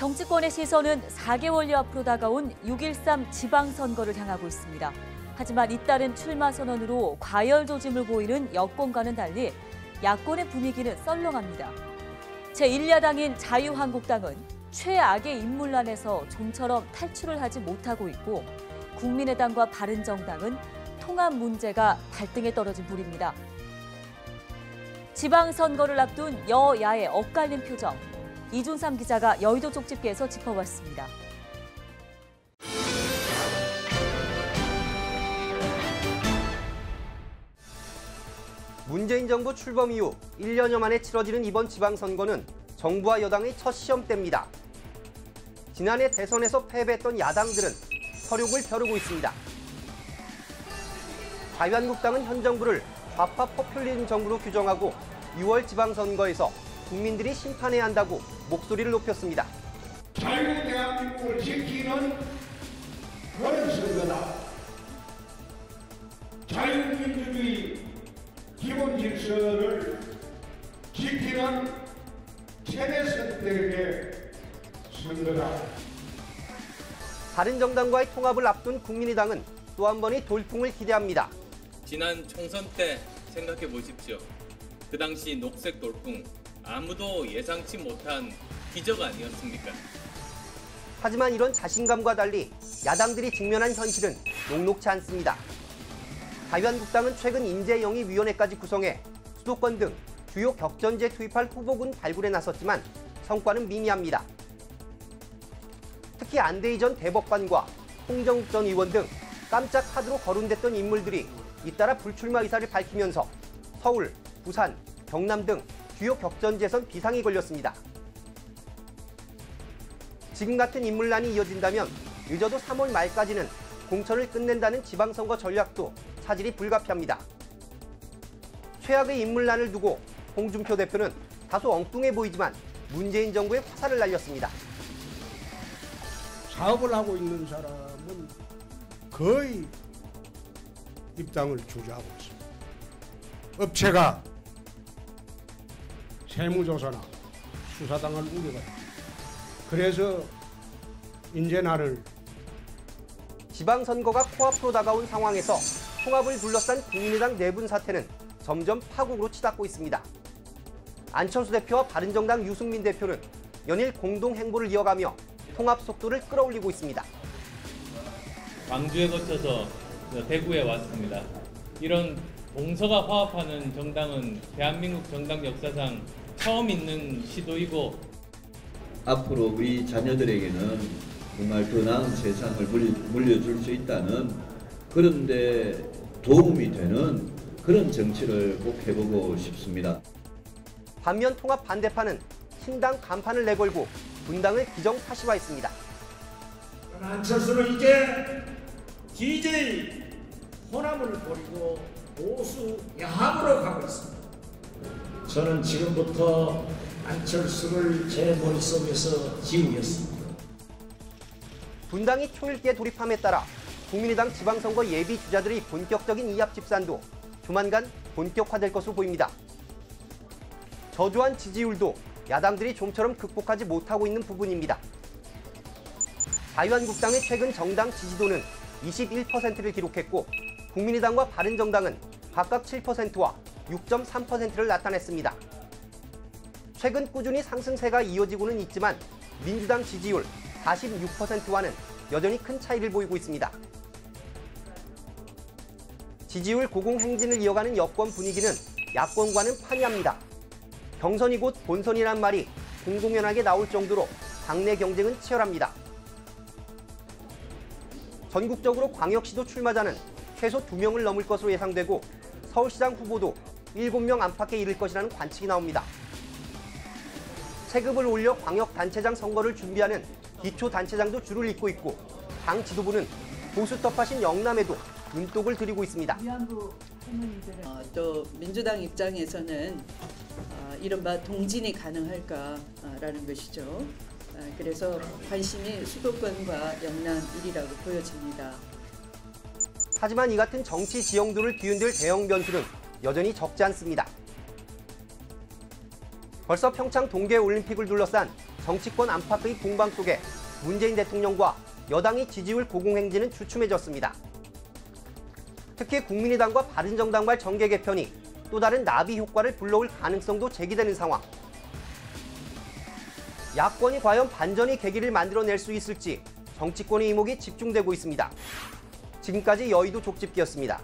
정치권의 시선은 4개월여 앞으로 다가온 6.13 지방선거를 향하고 있습니다. 하지만 잇따른 출마 선언으로 과열 조짐을 보이는 여권과는 달리 야권의 분위기는 썰렁합니다. 제1야당인 자유한국당은 최악의 인물난에서 좀처럼 탈출을 하지 못하고 있고 국민의당과 바른정당은 통합 문제가 발등에 떨어진 불입니다. 지방선거를 앞둔 여야의 엇갈린 표정. 이준삼 기자가 여의도 쪽 집계에서 짚어봤습니다. 문재인 정부 출범 이후 1년여 만에 치러지는 이번 지방선거는 정부와 여당의 첫 시험대입니다. 지난해 대선에서 패배했던 야당들은 서륙을 벼르고 있습니다. 자유한국당은 현 정부를 좌파 포퓰리즘 정부로 규정하고 6월 지방선거에서 국민들이 심판해야 한다고 목소리를 높였습니다. 자유 대한민국을 지키는 그런 선거다. 자유민주주의 기본 질서를 지키는 최대 선택의 선거다. 바른정당과의 통합을 앞둔 국민의당은 또 한 번의 돌풍을 기대합니다. 지난 총선 때 생각해 보십시오. 그 당시 녹색 돌풍, 아무도 예상치 못한 기적 아니었습니까? 하지만 이런 자신감과 달리 야당들이 직면한 현실은 녹록치 않습니다. 자유한국당은 최근 인재영입위원회까지 구성해 수도권 등 주요 격전지에 투입할 후보군 발굴에 나섰지만 성과는 미미합니다. 특히 안대희 전 대법관과 홍정욱 전 의원 등 깜짝 카드로 거론됐던 인물들이 잇따라 불출마 의사를 밝히면서 서울, 부산, 경남 등 주요 격전지에선 비상이 걸렸습니다. 지금 같은 인물난이 이어진다면 늦어도 3월 말까지는 공천을 끝낸다는 지방선거 전략도 차질이 불가피합니다. 최악의 인물난을 두고 홍준표 대표는 다소 엉뚱해 보이지만 문재인 정부에 화살을 날렸습니다. 사업을 하고 있는 사람은 거의 입당을 주저하고 있습니다. 업체가 세무조사나 수사당할 우려가 있습니다. 그래서 이제 나를 지방선거가 코앞으로 다가온 상황에서 통합을 둘러싼 국민의당 내분 사태는 점점 파국으로 치닫고 있습니다. 안철수 대표와 바른정당 유승민 대표는 연일 공동행보를 이어가며 통합 속도를 끌어올리고 있습니다. 광주에 거쳐서 대구에 왔습니다. 이런 동서가 화합하는 정당은 대한민국 정당 역사상 처음 있는 시도이고 앞으로 우리 자녀들에게는 정말 더 나은 세상을 물려줄 수 있다는 그런데 도움이 되는 그런 정치를 꼭 해보고 싶습니다. 반면 통합 반대파는 신당 간판을 내걸고 분당을 기정사실화했습니다. 안철수는 이제 DJ 호남을 버리고 보수 야합으로 가고 있습니다. 저는 지금부터 안철수를 제 머릿속에서 지우겠습니다. 분당이 초읽기에 돌입함에 따라 국민의당 지방선거 예비 주자들의 본격적인 이합 집산도 조만간 본격화될 것으로 보입니다. 저조한 지지율도 야당들이 좀처럼 극복하지 못하고 있는 부분입니다. 자유한국당의 최근 정당 지지도는 21%를 기록했고 국민의당과 바른정당은 각각 7%와 6.3%를 나타냈습니다. 최근 꾸준히 상승세가 이어지고는 있지만 민주당 지지율 46%와는 여전히 큰 차이를 보이고 있습니다. 지지율 고공행진을 이어가는 여권 분위기는 야권과는 판이합니다. 경선이 곧 본선이란 말이 공공연하게 나올 정도로 당내 경쟁은 치열합니다. 전국적으로 광역시도 출마자는 최소 2명을 넘을 것으로 예상되고 서울시장 후보도 7명 안팎에 이를 것이라는 관측이 나옵니다. 체급을 올려 광역단체장 선거를 준비하는 기초단체장도 줄을 잇고 있고 당 지도부는 보수 텃밭인 영남에도 눈독을 들이고 있습니다. 또 민주당 입장에서는 이른바 동진이 가능할까라는 것이죠. 그래서 관심이 수도권과 영남 1위라고 보여집니다. 하지만 이 같은 정치 지형도를 뒤흔들 대형 변수는 여전히 적지 않습니다. 벌써 평창 동계올림픽을 둘러싼 정치권 안팎의 공방 속에 문재인 대통령과 여당의 지지율 고공행진은 주춤해졌습니다. 특히 국민의당과 바른정당발 정계 개편이 또 다른 나비 효과를 불러올 가능성도 제기되는 상황. 야권이 과연 반전의 계기를 만들어낼 수 있을지 정치권의 이목이 집중되고 있습니다. 지금까지 여의도 족집기였습니다.